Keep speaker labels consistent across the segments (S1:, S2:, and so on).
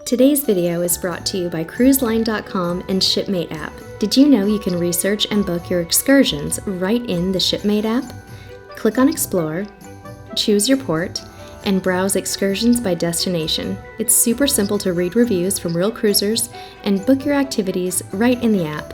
S1: Today's video is brought to you by cruiseline.com and Shipmate app. Did you know you can research and book your excursions right in the Shipmate app? Click on Explore, choose your port, and browse excursions by destination. It's super simple to read reviews from real cruisers and book your activities right in the app.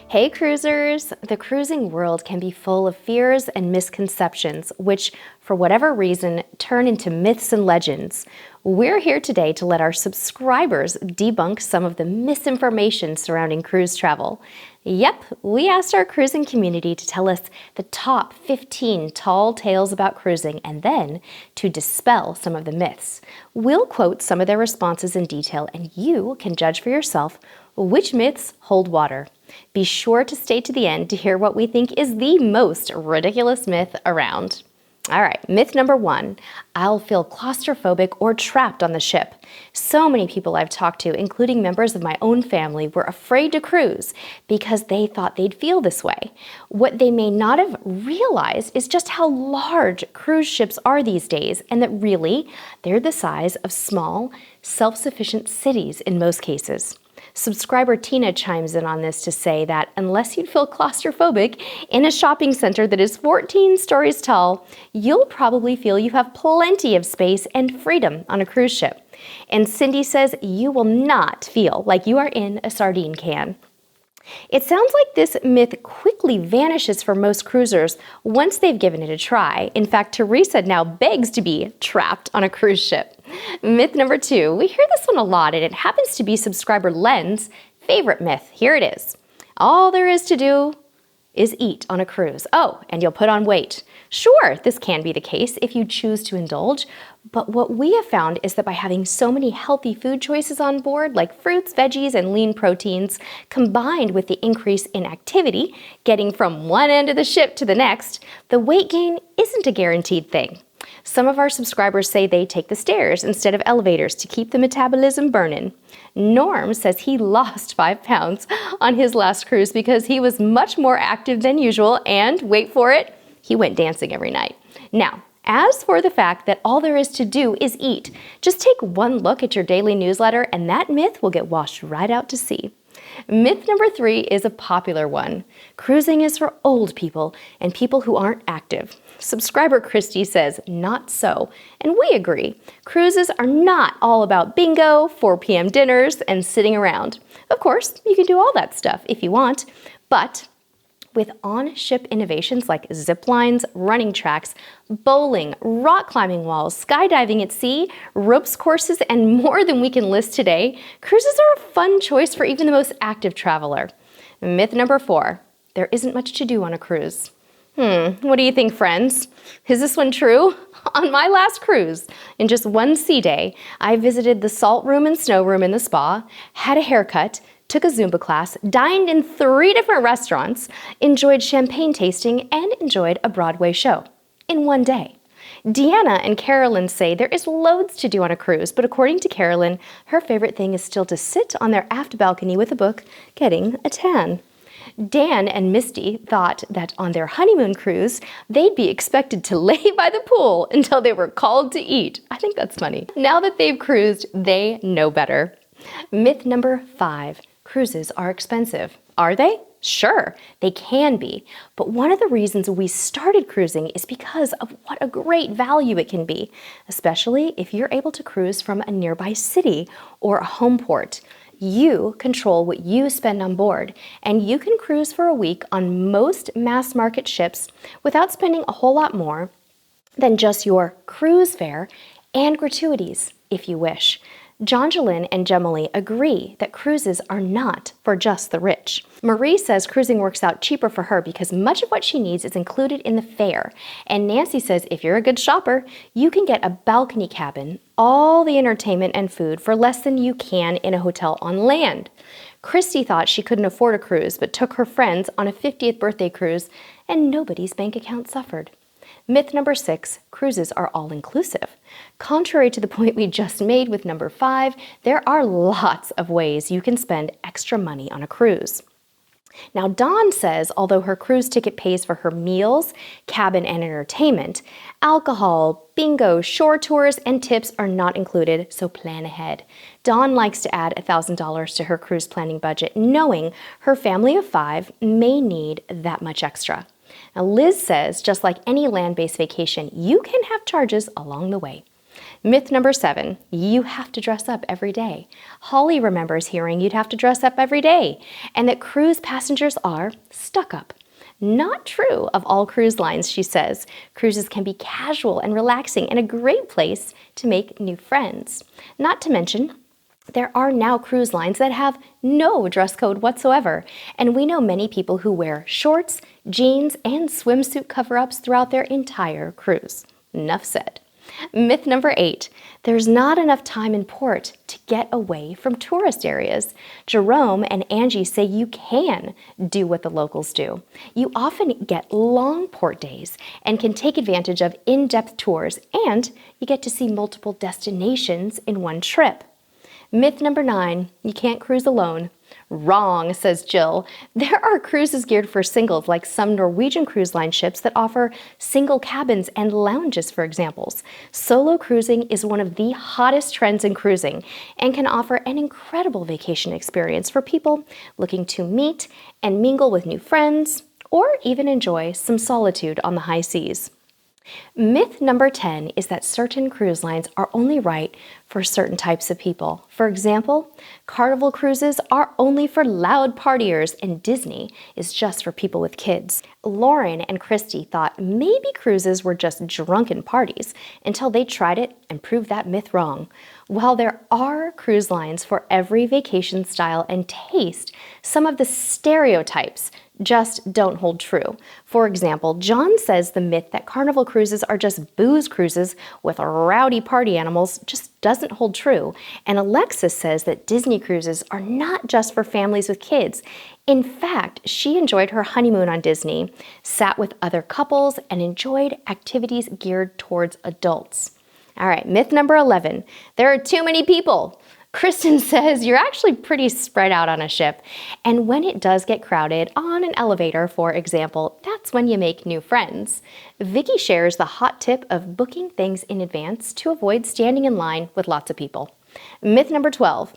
S1: Hey cruisers! The cruising world can be full of fears and misconceptions, which, for whatever reason, turn into myths and legends. We're here today to let our subscribers debunk some of the misinformation surrounding cruise travel. Yep, we asked our cruising community to tell us the top 15 tall tales about cruising and then to dispel some of the myths. We'll quote some of their responses in detail and you can judge for yourself which myths hold water. Be sure to stay to the end to hear what we think is the most ridiculous myth around. All right, myth number 1, I'll feel claustrophobic or trapped on the ship. So many people I've talked to, including members of my own family, were afraid to cruise because they thought they'd feel this way. What they may not have realized is just how large cruise ships are these days, and that really, they're the size of small, self-sufficient cities in most cases. Subscriber Tina chimes in on this to say that unless you'd feel claustrophobic in a shopping center that is 14 stories tall, you'll probably feel you have plenty of space and freedom on a cruise ship. And Cindy says you will not feel like you are in a sardine can. It sounds like this myth quickly vanishes for most cruisers once they've given it a try. In fact, Teresa now begs to be trapped on a cruise ship. Myth number 2, we hear this one a lot and it happens to be subscriber Len's favorite myth. Here it is. All there is to do is eat on a cruise. Oh, and you'll put on weight. Sure, this can be the case if you choose to indulge, but what we have found is that by having so many healthy food choices on board, like fruits, veggies, and lean proteins, combined with the increase in activity, getting from one end of the ship to the next, the weight gain isn't a guaranteed thing. Some of our subscribers say they take the stairs instead of elevators to keep the metabolism burning. Norm says he lost 5 pounds on his last cruise because he was much more active than usual and, wait for it, he went dancing every night. Now, as for the fact that all there is to do is eat, just take one look at your daily newsletter and that myth will get washed right out to sea. Myth number 3 is a popular one. Cruising is for old people and people who aren't active. Subscriber Christy says, not so, and we agree. Cruises are not all about bingo, 4 p.m. dinners, and sitting around. Of course, you can do all that stuff if you want, but with on-ship innovations like zip lines, running tracks, bowling, rock climbing walls, skydiving at sea, ropes courses, and more than we can list today, cruises are a fun choice for even the most active traveler. Myth number 4, there isn't much to do on a cruise. What do you think, friends? Is this one true? On my last cruise, in just one sea day, I visited the salt room and snow room in the spa, had a haircut, took a Zumba class, dined in 3 different restaurants, enjoyed champagne tasting, and enjoyed a Broadway show in one day. Deanna and Carolyn say there is loads to do on a cruise, but according to Carolyn, her favorite thing is still to sit on their aft balcony with a book, getting a tan. Dan and Misty thought that on their honeymoon cruise, they'd be expected to lay by the pool until they were called to eat. I think that's funny. Now that they've cruised, they know better. Myth number 5, cruises are expensive. Are they? Sure, they can be. But one of the reasons we started cruising is because of what a great value it can be, especially if you're able to cruise from a nearby city or a home port. You control what you spend on board, and you can cruise for a week on most mass market ships without spending a whole lot more than just your cruise fare and gratuities, if you wish. Jonjalyn and Gemily agree that cruises are not for just the rich. Marie says cruising works out cheaper for her because much of what she needs is included in the fare. And Nancy says if you're a good shopper, you can get a balcony cabin, all the entertainment and food for less than you can in a hotel on land. Christy thought she couldn't afford a cruise but took her friends on a 50th birthday cruise and nobody's bank account suffered. Myth number 6, cruises are all-inclusive. Contrary to the point we just made with number 5, there are lots of ways you can spend extra money on a cruise. Now, Dawn says although her cruise ticket pays for her meals, cabin, and entertainment, alcohol, bingo, shore tours, and tips are not included, so plan ahead. Dawn likes to add $1,000 to her cruise planning budget, knowing her family of 5 may need that much extra. Now, Liz says just like any land-based vacation, you can have charges along the way. Myth number 7, you have to dress up every day. Holly remembers hearing you'd have to dress up every day, and that cruise passengers are stuck up. Not true of all cruise lines, she says. Cruises can be casual and relaxing and a great place to make new friends. Not to mention, there are now cruise lines that have no dress code whatsoever, and we know many people who wear shorts, jeans, and swimsuit cover-ups throughout their entire cruise. Enough said. Myth number 8, there's not enough time in port to get away from tourist areas. Jerome and Angie say you can do what the locals do. You often get long port days and can take advantage of in-depth tours, and you get to see multiple destinations in one trip. Myth number 9, you can't cruise alone. Wrong, says Jill. There are cruises geared for singles, like some Norwegian cruise line ships that offer single cabins and lounges, for examples. Solo cruising is one of the hottest trends in cruising and can offer an incredible vacation experience for people looking to meet and mingle with new friends, or even enjoy some solitude on the high seas. Myth number 10 is that certain cruise lines are only right for certain types of people. For example, Carnival cruises are only for loud partiers and Disney is just for people with kids. Lauren and Christy thought maybe cruises were just drunken parties until they tried it and proved that myth wrong. While there are cruise lines for every vacation style and taste, some of the stereotypes just don't hold true. For example, John says the myth that Carnival cruises are just booze cruises with rowdy party animals just doesn't hold true. And Alexis says that Disney cruises are not just for families with kids. In fact, she enjoyed her honeymoon on Disney, sat with other couples, and enjoyed activities geared towards adults. All right, myth number 11, there are too many people. Kristen says you're actually pretty spread out on a ship, and when it does get crowded on an elevator, for example, that's when you make new friends. Vicky shares the hot tip of booking things in advance to avoid standing in line with lots of people. Myth number 12,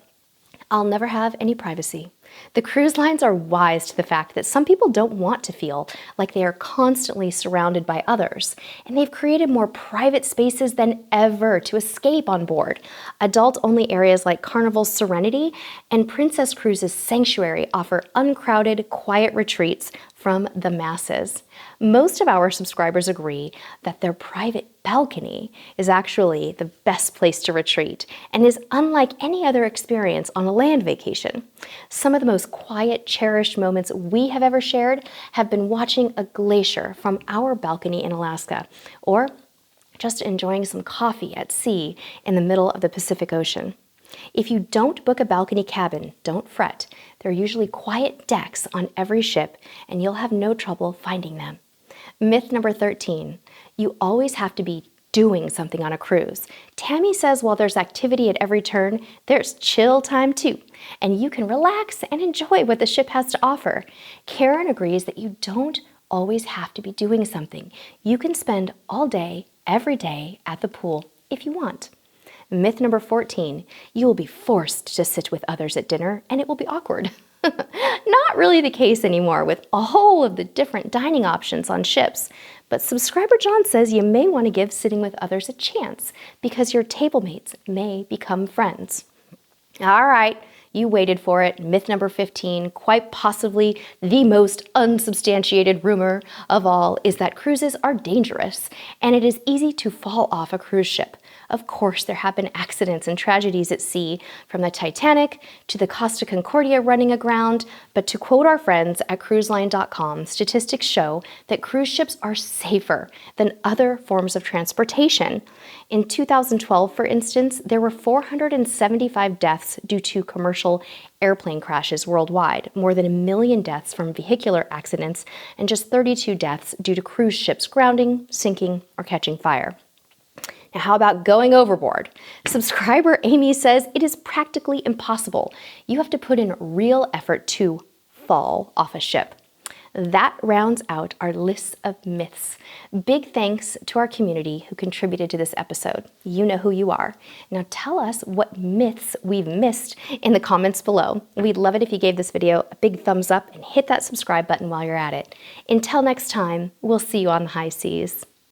S1: I'll never have any privacy. The cruise lines are wise to the fact that some people don't want to feel like they are constantly surrounded by others, and they've created more private spaces than ever to escape on board. Adult-only areas like Carnival's Serenity and Princess Cruises' Sanctuary offer uncrowded, quiet retreats from the masses. Most of our subscribers agree that their private balcony is actually the best place to retreat and is unlike any other experience on a land vacation. Some of the most quiet, cherished moments we have ever shared have been watching a glacier from our balcony in Alaska, or just enjoying some coffee at sea in the middle of the Pacific Ocean. If you don't book a balcony cabin, don't fret. There are usually quiet decks on every ship, and you'll have no trouble finding them. Myth number 13, you always have to be doing something on a cruise. Tammy says while there's activity at every turn, there's chill time too, and you can relax and enjoy what the ship has to offer. Karen agrees that you don't always have to be doing something. You can spend all day, every day at the pool if you want. Myth number 14, you will be forced to sit with others at dinner and it will be awkward. Not really the case anymore with all of the different dining options on ships, but subscriber John says you may want to give sitting with others a chance because your table mates may become friends. All right, you waited for it. Myth number 15, quite possibly the most unsubstantiated rumor of all, is that cruises are dangerous and it is easy to fall off a cruise ship. Of course, there have been accidents and tragedies at sea, from the Titanic to the Costa Concordia running aground, but to quote our friends at cruiseline.com, statistics show that cruise ships are safer than other forms of transportation. In 2012, for instance, there were 475 deaths due to commercial airplane crashes worldwide, more than 1 million deaths from vehicular accidents, and just 32 deaths due to cruise ships grounding, sinking, or catching fire. Now, how about going overboard? Subscriber Amy says it is practically impossible. You have to put in real effort to fall off a ship. That rounds out our list of myths. Big thanks to our community who contributed to this episode. You know who you are. Now tell us what myths we've missed in the comments below. We'd love it if you gave this video a big thumbs up and hit that subscribe button while you're at it. Until next time, we'll see you on the high seas.